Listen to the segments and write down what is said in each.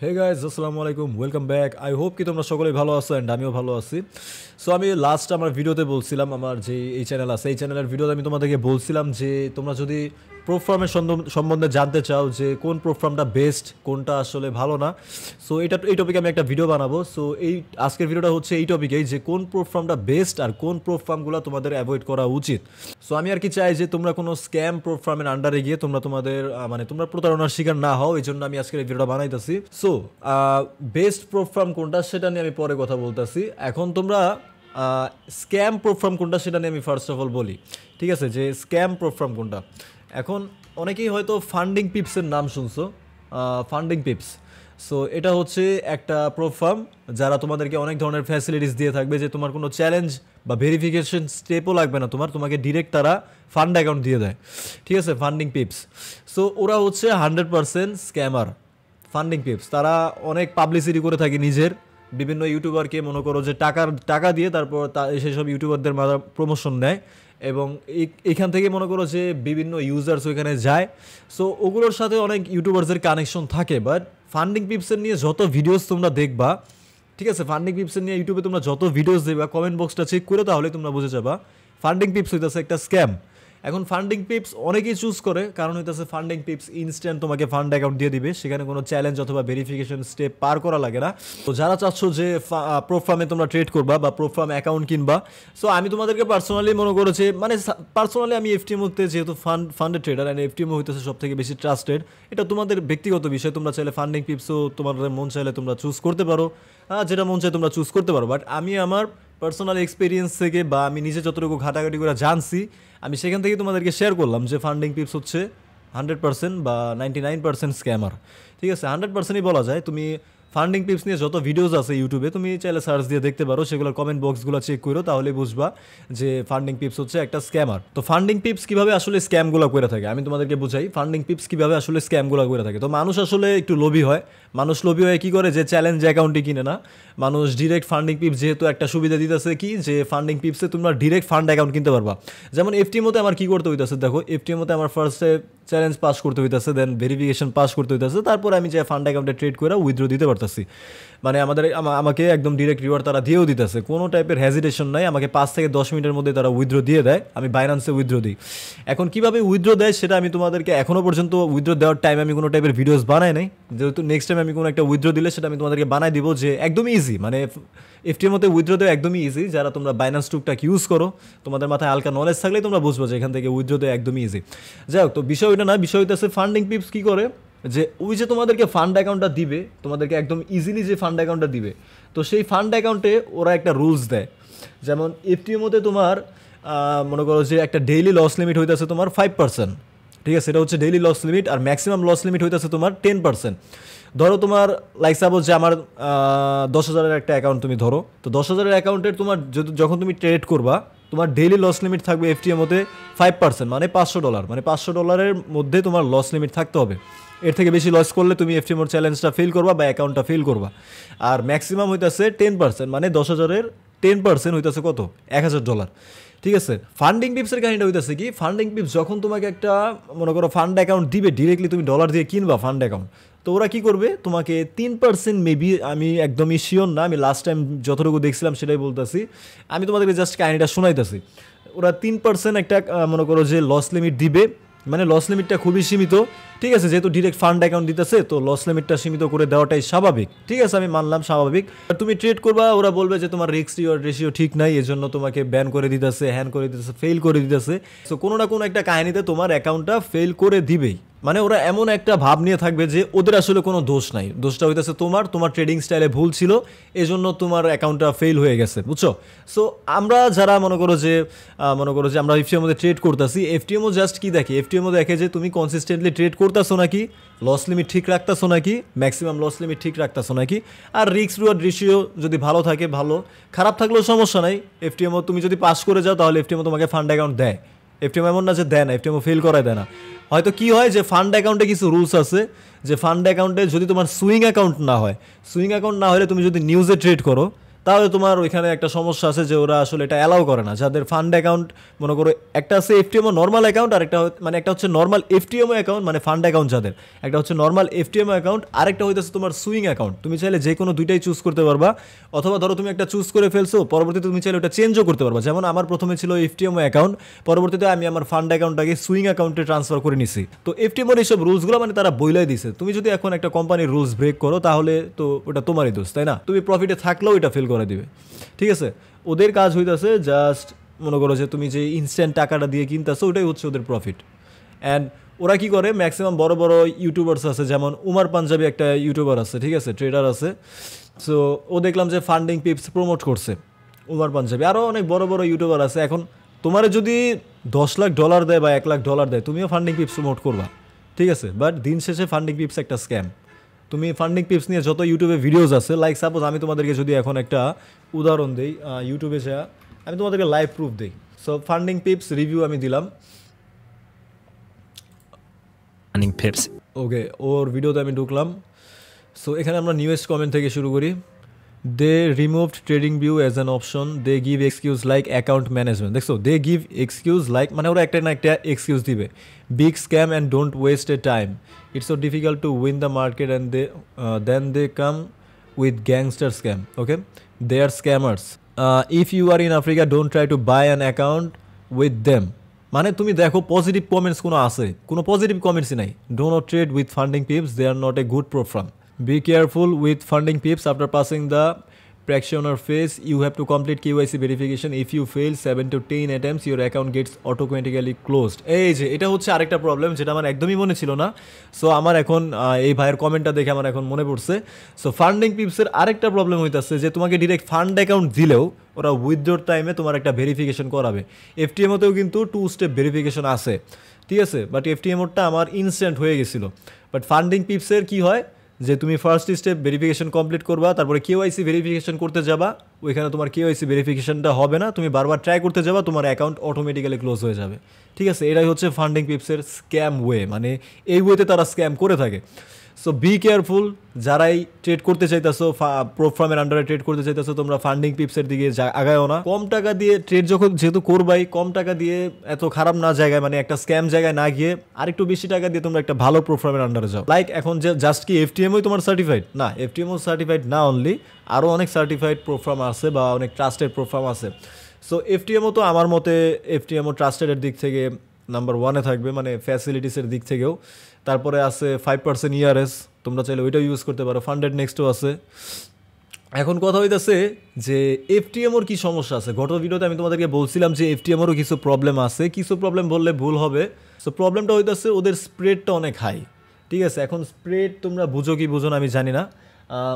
Hey guys আসসালামু আলাইকুম welcome back. I hope কি তোমরা সকলেই ভালো আছো অ্যান্ড আমিও ভালো আছি। সো আমি লাস্ট আমার ভিডিওতে বলছিলাম, আমার যে এই চ্যানেল আছে এই চ্যানেলের ভিডিওতে আমি তোমাদেরকে বলছিলাম যে তোমরা যদি প্রো ফার্মের সম্বন্ধে জানতে চাও যে কোন প্রো ফার্মটা বেস্ট, কোনটা আসলে ভালো না, সো এই টপিকে আমি একটা ভিডিও বানাবো। সো আজকের ভিডিওটা হচ্ছে এই টপিকেই যে কোন প্রো ফার্মটা বেস্ট আর কোন প্রো ফার্মগুলো তোমাদের অ্যাভয়েড করা উচিত। সো আমি আর কি চাই যে তোমরা কোনো স্ক্যাম প্রো ফার্মের আন্ডারে গিয়ে তোমরা প্রতারণার শিকার না হও, এই জন্য আমি আজকের এই ভিডিওটা বানাইতেছি। সো বেস্ট প্রো ফার্ম কোনটা সেটা নিয়ে আমি পরে কথা বলতেছি। এখন তোমরা স্ক্যাম প্রো ফার্ম কোনটা সেটা নিয়ে আমি ফার্স্ট অফ অল বলি, ঠিক আছে? যে স্ক্যাম প্রো ফার্ম কোনটা, এখন অনেকেই হয়তো ফান্ডিং পিপসের নাম শুনছো। ফান্ডিং পিপস, সো এটা হচ্ছে একটা প্রো ফার্ম যারা তোমাদেরকে অনেক ধরনের ফ্যাসিলিটিস দিয়ে থাকবে, যে তোমার কোনো চ্যালেঞ্জ বা ভেরিফিকেশন স্টেপও লাগবে না, তোমাকে ডিরেক্ট তারা ফান্ড অ্যাকাউন্ট দিয়ে দেয়, ঠিক আছে? ফান্ডিং পিপস, সো ওরা হচ্ছে 100% স্ক্যামার। ফান্ডিং পিপস তারা অনেক পাবলিসিটি করে থাকে নিজের, বিভিন্ন ইউটিউবারকে মনে করো যে টাকা দিয়ে তারপর সেসব ইউটিউবারদের প্রমোশন নেয়, এবং এইখান থেকে মনে করো যে বিভিন্ন ইউজার্স ওইখানে যায়। সো ওগুলোর সাথে অনেক ইউটিউবার্সের কানেকশন থাকে। বাট ফান্ডিং পিপসের নিয়ে যত ভিডিওস তোমরা দেখবা, ঠিক আছে, ফান্ডিং পিপসের নিয়ে ইউটিউবে তোমরা যত ভিডিওস দেখবা, কমেন্ট বক্সটা চেক করে তাহলে তোমরা বুঝে যাবা ফান্ডিং পিপস হইতেছে একটা স্ক্যাম। এখন ফান্ডিং পিপস অনেকেই চুজ করে, কারণ হইতেছে ফান্ডিং পিপস ইনস্ট্যান্ট তোমাকে ফান্ড অ্যাকাউন্ট দিয়ে দিবে, সেখানে কোনো চ্যালেঞ্জ অথবা ভেরিফিকেশন স্টেপ পার করা লাগে না। তো যারা চাচ্ছ যে প্রো ফার্মে তোমরা ট্রেড করবা বা প্রো ফার্ম অ্যাকাউন্ট কিনবা, সো আমি তোমাদেরকে পার্সোনালি মনে করেছি, পার্সোনালি আমি এফটিএমওতে যেহেতু ফান্ডেড ট্রেডার অ্যান্ড এফটিএমও হইতেছে সব থেকে বেশি ট্রাস্টেড, এটা তোমাদের ব্যক্তিগত বিষয়। তোমরা চাইলে ফান্ডিং পিপসও তোমাদের মন চাইলে তোমরা চুজ করতে পারো, যেটা মন চাই তোমরা চুজ করতে পারো। বাট আমি আমার পার্সোনাল এক্সপিরিয়েন্স থেকে বা আমি নিজে যতটুকু ঘাটাঘাটি করে জানছি, আমি সেখান থেকে তোমাদেরকে শেয়ার করলাম যে ফান্ডিং পিপস হচ্ছে 100% বা 99% স্ক্যামার, ঠিক আছে? 100%ই বলা যায়। তুমি ফান্ডিং পিপস নিয়ে যত ভিডিওস আছে ইউটিউবে তুমি চাইলে সার্চ দিয়ে দেখতে পারো, সেগুলোর কমেন্ট বক্সগুলো চেক করো, তাহলে বুঝবা যে ফান্ডিং পিপস হচ্ছে একটা স্ক্যামার। তো ফান্ডিং পিপস কীভাবে আসলে স্ক্যামগুলো করে থাকে আমি তোমাদেরকে বুঝাই। ফান্ডিং পিপস কীভাবে আসলে স্ক্যামগুলো করে থাকে, তো মানুষ আসলে একটু লোভী হয়। মানুষ লোভী হয়ে কী করে, যে চ্যালেঞ্জ অ্যাকাউন্টে কিনে না, মানুষ ডিরেক্ট ফান্ডিং পিপস যেহেতু একটা সুবিধা দিতেছে কি, যে ফান্ডিং পিপসে তোমরা ডিরেক্ট ফান্ড অ্যাকাউন্ট কিনতে পারবা। যেমন এফটিএমওতে আমার কী করতে হইতেছে, দেখো এফটিএমওতে আমার ফার্স্টে চ্যালেঞ্জ পাস করতে হইতেছে, দেন ভেরিফিকেশন পাস করতে হইতেছে, তারপর আমি যে ফান্ড অ্যাকাউন্টে ট্রেড করে উইথড্র দিতে পারতেছি। মানে আমাকে একদম ডিরেক্ট রিওয়ার্ড তারা দিয়েও দিতেছে, কোনো টাইপের হেজিটেশন নাই। আমাকে 5 থেকে 10 মিনিটের মধ্যে তারা উইথড্র দিয়ে দেয়, আমি বাইন্যান্সে উইথড্র দিই। এখন কীভাবে উইথড্র দেয় সেটা আমি তোমাদেরকে এখনও পর্যন্ত উইথড্র দেওয়ার টাইম আমি কোনো টাইপের ভিডিওস বানাই নাই, যেহেতু নেক্সট টাইম আমি কোনো একটা উইথড্র দিলে সেটা আমি তোমাদেরকে বানাই দিব, যে একদমই ইজি। মানে এফটিএমওতে উইথড্র দেওয়া একদমই ইজি। যারা তোমরা বাইন্যান্স টুকটাক ইউজ করো, তোমাদের মাথায় হালকা নলেজ থাকলেই তোমরা বুঝবো যে এখান থেকে উইথড্র দেওয়া একদমই ইজি। যাই হোক, তো বিষয় ওইটা না, বিষয় হইতেছে ফান্ডিং পিপস কী করে, যে ওই যে তোমাদেরকে ফান্ড অ্যাকাউন্টটা দিবে, তোমাদেরকে একদম ইজিলি যে ফান্ড অ্যাকাউন্টটা দিবে, তো সেই ফান্ড অ্যাকাউন্টে ওরা একটা রুলস দেয়। যেমন এফটিএমওতে তোমার মনে করো যে একটা ডেইলি লস লিমিট হইতেছে তোমার 5%, ঠিক আছে? এটা হচ্ছে ডেইলি লস লিমিট, আর ম্যাক্সিমাম লস লিমিট হইতেছে তোমার 10%। ধরো তোমার লাইক সাপোজ যে আমার 10,000-এর একটা অ্যাকাউন্ট তুমি ধরো, তো 10,000-এর অ্যাকাউন্টের তোমার যখন তুমি ট্রেড করবা, তোমার ডেইলি লস লিমিট থাকবে এফটিএমওতে 5%, মানে $500, মানে $500 মধ্যে তোমার লস লিমিট থাকতে হবে। এর থেকে বেশি লস করলে তুমি এফটিএমওর চ্যালেঞ্জটা ফেল করবা বা অ্যাকাউন্টটা ফেল করবা। আর ম্যাক্সিমাম হইতেছে 10%, মানে 10,000-এর 10% হইতেছে কত, $1,000, ঠিক আছে? ফান্ডিং পিপসের কাহিনীটা হইতেছে কি, ফান্ডিং পিপস যখন তোমাকে একটা মনে করো ফান্ড অ্যাকাউন্ট দিবে, ডিরেক্টলি তুমি ডলার দিয়ে কিনবা ফান্ড অ্যাকাউন্ট, তো ওরা কী করবে, তোমাকে 3% মেবি, আমি একদমই শিওর না, আমি লাস্ট টাইম যতটুকু দেখছিলাম সেটাই বলতেছি, আমি তোমাদেরকে জাস্ট কাহিনীটা শোনাইতেছি। ওরা 3% একটা মনে করো যে লস লিমিট দিবে, মানে লস লিমিটটা খুবই সীমিত, ঠিক আছে? যেহেতু ডিরেক্ট ফান্ড অ্যাকাউন্ট দিতেছে, তো লস লিমিটটা সীমিত করে দেওয়াটাই স্বাভাবিক, ঠিক আছে? আমি মানলাম স্বাভাবিক। আর তুমি ট্রেড করবা, ওরা বলবে যে তোমার রিস্ক রিওয়ার্ড রেশিও ঠিক নাই, এজন্য তোমাকে ব্যান করে দিতেছে, হ্যান করে দিতেছে, ফেল করে দিতেছে। সো কোনো না কোনো একটা কাহিনীতে তোমার অ্যাকাউন্টটা ফেল করে দিবেই। মানে ওরা এমন একটা ভাব নিয়ে থাকবে যে ওদের আসলে কোনো দোষ নাই, দোষটা হইতেছে তোমার ট্রেডিং স্টাইলে ভুল ছিল, এজন্য তোমার অ্যাকাউন্টটা ফেল হয়ে গেছে, বুঝছো? সো আমরা যারা মনে করো যে আমরা এফটিএমও মধ্যে ট্রেড করতেছি, এফটিএমও জাস্ট কি দেখে, এফটিএমও দেখে যে তুমি কনসিস্টেন্টলি ট্রেড করতেছো নাকি, লস লিমিট ঠিক রাখতেছো নাকি, ম্যাক্সিমাম লস লিমিট ঠিক রাখতেছো নাকি, আর রিস্ক রিওয়ার্ড রেশিও যদি ভালো থাকে ভালো, খারাপ থাকলেও সমস্যা নাই। এফটিএমও তুমি যদি পাস করে যাও তাহলে এফটিএমও তোমাকে ফান্ড অ্যাকাউন্ট দেয়। এফটিএম এমন না যে দেয় না, এফটিএমও ফেল করায় দেয় না। হয়তো কী হয় যে ফান্ড অ্যাকাউন্টে কিছু রুলস আছে, যে ফান্ড অ্যাকাউন্টে যদি তোমার সুইং অ্যাকাউন্ট না হয়, সুইং অ্যাকাউন্ট না হলে তুমি যদি নিউজে ট্রেড করো, তাহলে তোমার ওইখানে একটা সমস্যা আছে যে ওরা আসলে এটা অ্যালাউ করে না। যাদের ফান্ড অ্যাকাউন্ট মনে করো একটা আছে এফটিএমও নর্মাল অ্যাকাউন্ট, আর একটা মানে একটা হচ্ছে নর্মাল এফটিএমও অ্যাকাউন্ট মানে ফান্ড অ্যাকাউন্ট যাদের, একটা হচ্ছে নর্মাল এফটিএমও অ্যাকাউন্ট, আরেকটা হইতেছে তোমার সুইং অ্যাকাউন্ট। তুমি চাইলে যে কোনো দুইটাই চুজ করতে পারবা, অথবা ধরো তুমি একটা চুজ করে ফেলছো, পরবর্তীতে তুমি চাইলে ওটা চেঞ্জও করতে পারবা। যেমন আমার প্রথমে ছিল এফটিএমও অ্যাকাউন্ট, পরবর্তীতে আমি আমার ফান্ড অ্যাকাউন্টটাকে সুইং অ্যাকাউন্টে ট্রান্সফার করে নিছি। তো এফটিএমওর এইসব রুলসগুলো মানে তারা বইলাই দিছে, তুমি যদি এখন একটা কোম্পানির রুলস ব্রেক করো তাহলে তো ওটা তোমারই দোষ, তাই না? তুমি প্রফিটে থাকলেও এটা ফেল করে দিবে, ঠিক আছে? ওদের কাজ হইতেছে জাস্ট মনে করো যে তুমি যে ইনস্ট্যান্ট টাকাটা দিয়ে কিনতেছো ওটাই হচ্ছে ওদের প্রফিট। অ্যান্ড ওরা কি করে, ম্যাক্সিমাম বড় বড় ইউটিউবার্স আছে, যেমন উমার পাঞ্জাবি একটা ইউটিউবার আছে, ঠিক আছে, ট্রেডার আছে। সো ও দেখলাম যে ফান্ডিং পিপস প্রমোট করছে, উমার পাঞ্জাবি, আরও অনেক বড় বড় ইউটিউবার আছে। এখন তোমার যদি $10 লাখ দেয় বা $1 লাখ দেয়, তুমিও ফান্ডিং পিপস প্রমোট করবা, ঠিক আছে? বাট দিন শেষে ফান্ডিং পিপস একটা স্ক্যাম। তুমি ফান্ডিং পিপস নিয়ে যত ইউটিউবে ভিডিওস আছে, লাইক সাপোজ আমি তোমাদেরকে যদি এখন একটা উদাহরণ দিই, ইউটিউবে যা আমি তোমাদেরকে লাইভ প্রুফ দিই। সো ফান্ডিং পিপস রিভিউ আমি দিলাম, ফান্ডিং পিপস, ওকে, ওর ভিডিওতে আমি ঢুকলাম। সো এখানে আমরা নিউয়েস্ট কমেন্ট থেকে শুরু করি। They removed TradingView as an option, they give excuse like account management. দেখছো, দে গিভ এক্সকিউজ লাইক মানে ওরা একটা না একটা এক্সকিউজ দিবে। Big scam and don't waste a time, it's so difficult to win the market and then they come with gangster scam, okay, they are scammers. If you are in Africa don't try to buy an account with them. মানে তুমি দেখো positive comments কোনো আছে, কোনো positive কমেন্টসই নাই। Do not trade with funding pips, they are not a good program. Be careful with funding pips. After passing the practitioner phase, you have to complete KYC verification. If you fail 7 to 10 attempts, your account gets automatically closed. এই যে এটা হচ্ছে আরেকটা problem যেটা আমার একদমই মনে ছিল না। সো আমার এখন এই ভাইয়ের কমেন্টটা দেখে আমার এখন মনে পড়ছে। সো ফান্ডিং পিপসের আরেকটা প্রবলেম হইতেছে যে তোমাকে ডিরেক্ট ফান্ড অ্যাকাউন্ট দিলেও ওরা উইথড্রর টাইমে তোমার একটা ভেরিফিকেশন করাবে। এফটিএমওতেও কিন্তু 2 স্টেপ ভেরিফিকেশন আছে, ঠিক আছে? বাট এফটিএমওটা আমার ইনস্ট্যান্ট হয়ে গেছিলো। বাট ফান্ডিং পিপসের কী হয় যে তুমি ফার্স্ট স্টেপ ভেরিফিকেশন কমপ্লিট করবা, তারপরে কেওয়াইসি ভেরিফিকেশন করতে যাবা, ওইখানে তোমার কেওয়াইসি ভেরিফিকেশনটা হবে না, তুমি বারবার ট্রাই করতে যাবা, তোমার অ্যাকাউন্ট অটোমেটিক্যালি ক্লোজ হয়ে যাবে, ঠিক আছে? এটাই হচ্ছে ফান্ডিং পিপসের স্ক্যাম ওয়ে, মানে এই ওয়েতে তারা স্ক্যাম করে থাকে। সো বি কেয়ারফুল, যারাই ট্রেড করতে চাইতেছো, প্রো ফার্মের আন্ডারে ট্রেড করতে চাইতেছো, তোমরা ফান্ডিং পিপসের দিকে আগায়ও না। কম টাকা দিয়ে ট্রেড যখন যেহেতু করবাই, কম টাকা দিয়ে এত খারাপ না জায়গায়, মানে একটা স্ক্যাম জায়গায় না গিয়ে আরেকটু বেশি টাকা দিয়ে তোমরা একটা ভালো প্রো ফার্মের আন্ডারে যাও। লাইক এখন যে জাস্ট কি এফটিএমওই তোমার সার্টিফাইড না, এফটিএমও সার্টিফাইড না, অনলি আরও অনেক সার্টিফাইড প্রো ফার্ম আছে বা অনেক ট্রাস্টেড প্রো ফার্ম আছে। সো এফটিএমও তো আমার মতে এফটিএমও ট্রাস্টেডের দিক থেকে নাম্বার 1-এ থাকবে, মানে ফ্যাসিলিটিসের দিক থেকেও। তারপরে আছে 5% ERS, তোমরা চাইলে ওইটাও ইউজ করতে পারো। ফান্ডেড নেক্সটও আছে। এখন কথা হইতেছে যে এফটিএমওর কী সমস্যা আছে। গত ভিডিওতে আমি তোমাদেরকে বলছিলাম যে এফটিএমওরও কিছু প্রবলেম আছে, কিছু প্রবলেম বললে ভুল হবে। সো প্রবলেমটা হইতেছে ওদের স্প্রেডটা অনেক হাই, ঠিক আছে? এখন স্প্রেড তোমরা বুঝো কি বুঝো না আমি জানি না,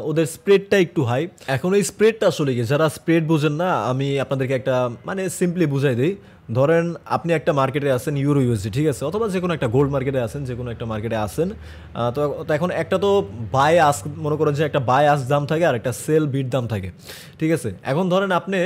ওদের স্প্রেডটা একটু হাই। এখন এই স্প্রেডটা আসলে কি, যারা স্প্রেড বুঝেন না, আমি আপনাদেরকে একটা মানে সিম্পলি বুঝাই দিই। ধরেন আপনি একটা মার্কেটে আছেন ইউরো ইউএসডি, ঠিক আছে, অথবা যে কোনো একটা গোল্ড মার্কেটে আছেন, যে কোনো একটা মার্কেটে আছেন। তো এখন একটা তো বাই আস্ক, মনে করেন যে একটা বাই আস্ক দাম থাকে আর একটা সেল বিট দাম থাকে, ঠিক আছে? এখন ধরেন আপনি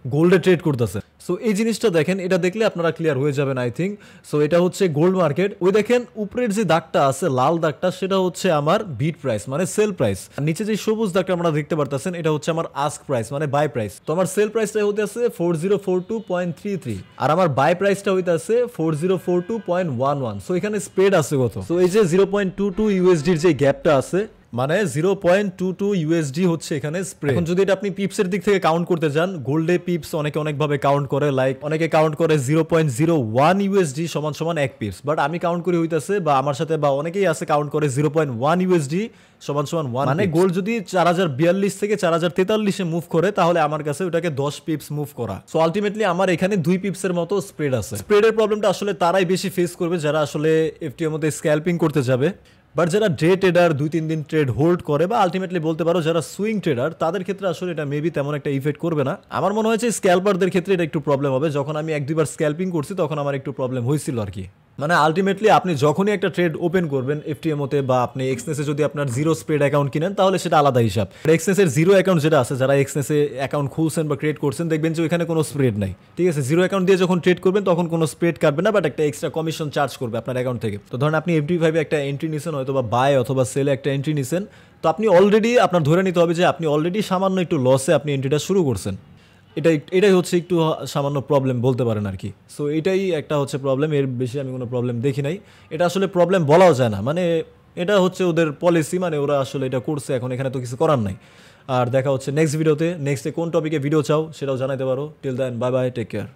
গোল্ডে ট্রেড করতেছেন। সো এই জিনিসটা দেখেন, এটা দেখলে আপনারা ক্লিয়ার হয়ে যাবেন আই থিঙ্ক। সো এটা হচ্ছে গোল্ড মার্কেট। ওই দেখেন উপরের যে দাগটা আছে, লাল দাগটা, সেটা হচ্ছে আমার বিট প্রাইস মানে সেল প্রাইস। আর নিচে যে সবুজ দাগটা আপনারা দেখতে পারতেছেন, এটা হচ্ছে আমার আস্ক প্রাইস মানে বাই প্রাইস। তো আমার সেল প্রাইসটা হইতে আছে 4042.33 আর আমার বাই প্রাইসটা হইতে আছে 4042.11। সো এখানে স্প্রেড আছে কত? সো এই যে 0.22 ইউএসডির যে গ্যাপটা আছে, মানে 0.22 ইউএসডি হচ্ছে এখানে স্প্রেড। এখন যদি এটা আপনি পিপসের দিক থেকে কাউন্ট করতে যান, গোল্ডে পিপস অনেকে অনেকভাবে কাউন্ট করে, লাইক অনেকে কাউন্ট করে 0.01 ইউএসডি সমান সমান 1 পিপস। বাট আমি কাউন্ট করি হইতেছে, বা আমার সাথে বা অনেকেই আছে কাউন্ট করে 0.1 ইউএসডি সমান সমান 1। মানে গোল্ড যদি 4042 থেকে 4043-এ মুভ করে, তাহলে আমার কাছে ওটাকে 10 পিপস মুভ করা। সো আলটিমেটলি আমার এখানে 2 পিপসের মতো স্প্রেড আছে। স্প্রেডের প্রবলেমটা আসলে তারাই বেশি ফেস করবে যারা আসলে এফটিএম মধ্যে স্ক্যাল্পিং করতে যাবে। বাট যারা ডে ট্রেডার 2-3 দিন ট্রেড হোল্ড করে, বা আলটিমেটলি বলতে পারো যারা সুইং ট্রেডার, তাদের ক্ষেত্রে আসলে এটা মেবি তেমন একটা ইফেক্ট করবে না। আমার মনে হয়েছে স্ক্যাল্পারদের ক্ষেত্রে এটা একটু প্রবলেম হবে। যখন আমি 1-2 বার স্ক্যাল্পিং করছি তখন আমার একটু প্রবলেম হয়েছিল আর কি। মানে আলটিমেটলি আপনি যখনই একটা ট্রেড ওপেন করবেন এফটিএমওতে, বা আপনি এক্সনেসে যদি আপনার জিরো স্প্রেড অ্যাকাউন্ট কিনেন, তাহলে সেটা আলাদা হিসাব। এক্সনেসের জিরো অ্যাকাউন্ট যেটা আছে, যারা এক্সনেসে অ্যাকাউন্ট খুলছেন বা ক্রিয়েট করছেন, দেখবেন যে ওইখানে কোনো স্প্রেড নাই, ঠিক আছে? জিরো অ্যাকাউন্ট দিয়ে যখন ট্রেড করবেন তখন কোনো স্প্রেড কাটবে না, বাট একটা এক্সট্রা কমিশন চার্জ করবে আপনার অ্যাকাউন্ট থেকে। তো ধরেন আপনি FD5 একটা এন্ট্রি নিছেন, হয়তো বা বাই অথবা সেলে একটা এন্ট্রি নিছেন, তো আপনি অলরেডি আপনার ধরে নিতে হবে যে আপনি অলরেডি সামান্য একটু লসে আপনি এন্ট্রিটা শুরু করছেন। এটাই হচ্ছে একটু সামান্য প্রবলেম বলতে পারেন আর কি। সো এটাই একটা হচ্ছে প্রবলেম, এর বেশি আমি কোনো প্রবলেম দেখি নাই। এটা আসলে প্রবলেম বলাও যায় না, মানে এটা হচ্ছে ওদের পলিসি, মানে ওরা আসলে এটা করছে, এখন এখানে তো কিছু করার নাই। আর দেখা হচ্ছে নেক্সট ভিডিওতে, নেক্সটে কোন টপিকে ভিডিও চাও সেটাও জানাতে পারো। Till then bye bye, take care.